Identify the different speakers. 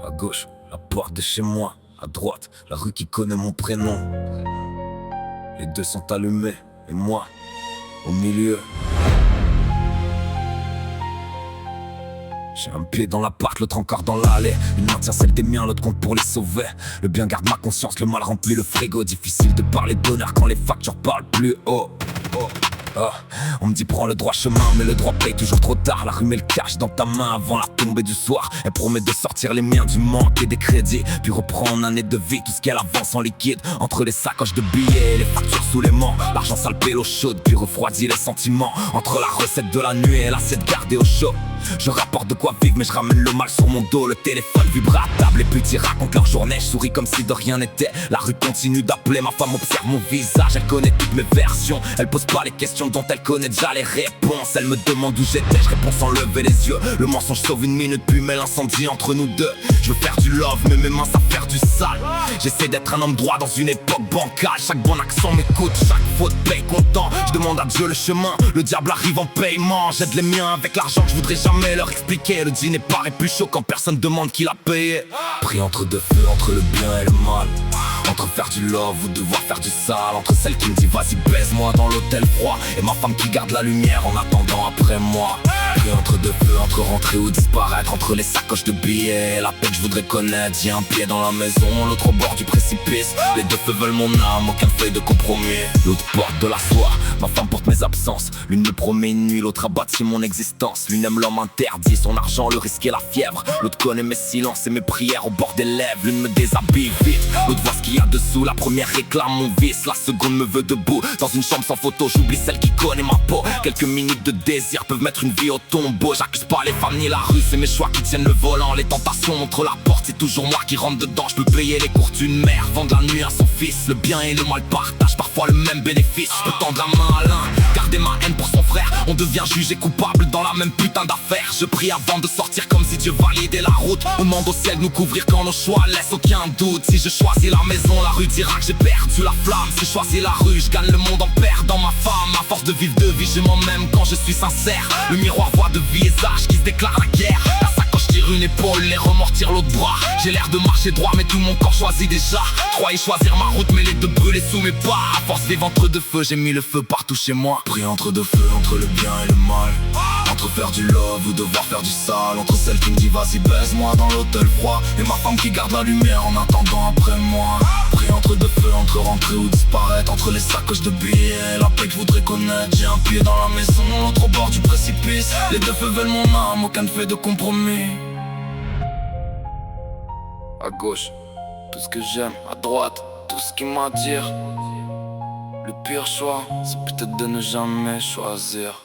Speaker 1: À gauche, la porte de chez moi. À droite, la rue qui connaît mon prénom. Les deux sont allumés, et moi, au milieu. J'ai un pied dans l'appart, l'autre encore dans l'allée. Une main tient celle des miens, l'autre compte pour les sauver. Le bien garde ma conscience, le mal remplit le frigo. Difficile de parler d'honneur quand les factures parlent plus haut. On me dit prends le droit chemin, mais le droit paye toujours trop tard. La rue met le cash dans ta main avant la tombée du soir. Elle promet de sortir les miens du manque et des crédits, puis reprend en année de vie tout ce qu'elle avance en liquide. Entre les sacoches de billets et les factures sous les mains, l'argent sale paie l'eau chaude, puis refroidit les sentiments. Entre la recette de la nuit et l'assiette gardée au chaud, je rapporte de quoi vivre mais je ramène le mal sur mon dos. Le téléphone vibre à table, les petits racontent leur journée. Je souris comme si de rien n'était. La rue continue d'appeler, ma femme observe mon visage. Elle connaît toutes mes versions, elle pose pas les questions dont elle connaît déjà les réponses. Elle me demande où j'étais, je réponds sans lever les yeux. Le mensonge sauve une minute puis met l'incendie entre nous deux. Je veux faire du love mais mes mains savent faire du sale. J'essaie d'être un homme droit dans une époque bancale. Chaque bon accent m'écoute, chaque faute paye content. Je demande à Dieu le chemin, le diable arrive en paiement. J'aide les miens avec l'argent que je voudrais jamais leur expliquer. Le dîner paraît plus chaud quand personne demande qui l'a payé. Pris entre deux feux, entre le bien et le mal. Entre faire du love ou devoir faire du sale. Entre celle qui me dit vas-y baise-moi dans l'hôtel froid et ma femme qui garde la lumière en attendant après moi. Pris entre deux feux, entre rentrer ou disparaître. Entre les sacoches de billets et la paix que je voudrais connaître. J'ai un pied dans la maison, l'autre au bord du précipice. Les deux feux veulent mon âme, aucun feuille de compromis. L'autre porte de la soie, ma femme porte mes absences. L'une me promet une nuit, l'autre a bâti mon existence. L'une aime l'homme interdit, son argent, le risque et la fièvre. L'autre connaît mes silences et mes prières au bord des lèvres. L'une me déshabille vite, l'autre voit ce qu'il y a dessous. La première réclame mon vice, la seconde me veut debout. Dans une chambre sans photo, j'oublie celle qui connaît ma peau. Quelques minutes de désir peuvent mettre une vie au tombeau. J'accuse pas les femmes ni la rue, c'est mes choix qui tiennent le volant. Les tentations entre la porte, c'est toujours moi qui rentre dedans. Je peux payer les cours d'une mère, vendre la nuit à son fils. Le bien et le mal partagent parfois le même bénéfice. Je peux tendre la main à l'un, garder ma haine pour son frère. On devient juge et coupable dans la même putain d'affaire. Je prie avant de sortir comme si Dieu validait la route. On demande au ciel de nous couvrir quand nos choix laissent aucun doute. Si je choisis la maison, la rue dira que j'ai perdu la flamme. Si je choisis la rue, je gagne le monde en perdant ma femme. À force de vivre de vie, je m'en même quand je suis sincère. Le miroir voit de visages qui se déclarent la guerre. La sacoche tire une épaule, les remords tirent l'autre bras. J'ai l'air de marcher droit mais tout mon corps choisit déjà. Croyais choisir ma route mais les deux brûlés sous mes pas. À force de vivre entre deux feux, j'ai mis le feu partout chez moi. Pris entre deux feux, entre le bien et le mal. Entre faire du love ou devoir faire du sale. Entre celle qui me dit vas-y baise-moi dans l'hôtel froid et ma femme qui garde la lumière en attendant après moi. Pris entre deux feux, entre rentrer ou disparaître. Entre les sacoches de billets et la paix que je voudrais connaître. J'ai un pied dans la maison, l'autre au bord du précipice. Les deux feux veulent mon âme, aucun fait de compromis. À gauche, tout ce que j'aime. À droite, tout ce qui m'attire. Le pire choix, c'est peut-être de ne jamais choisir.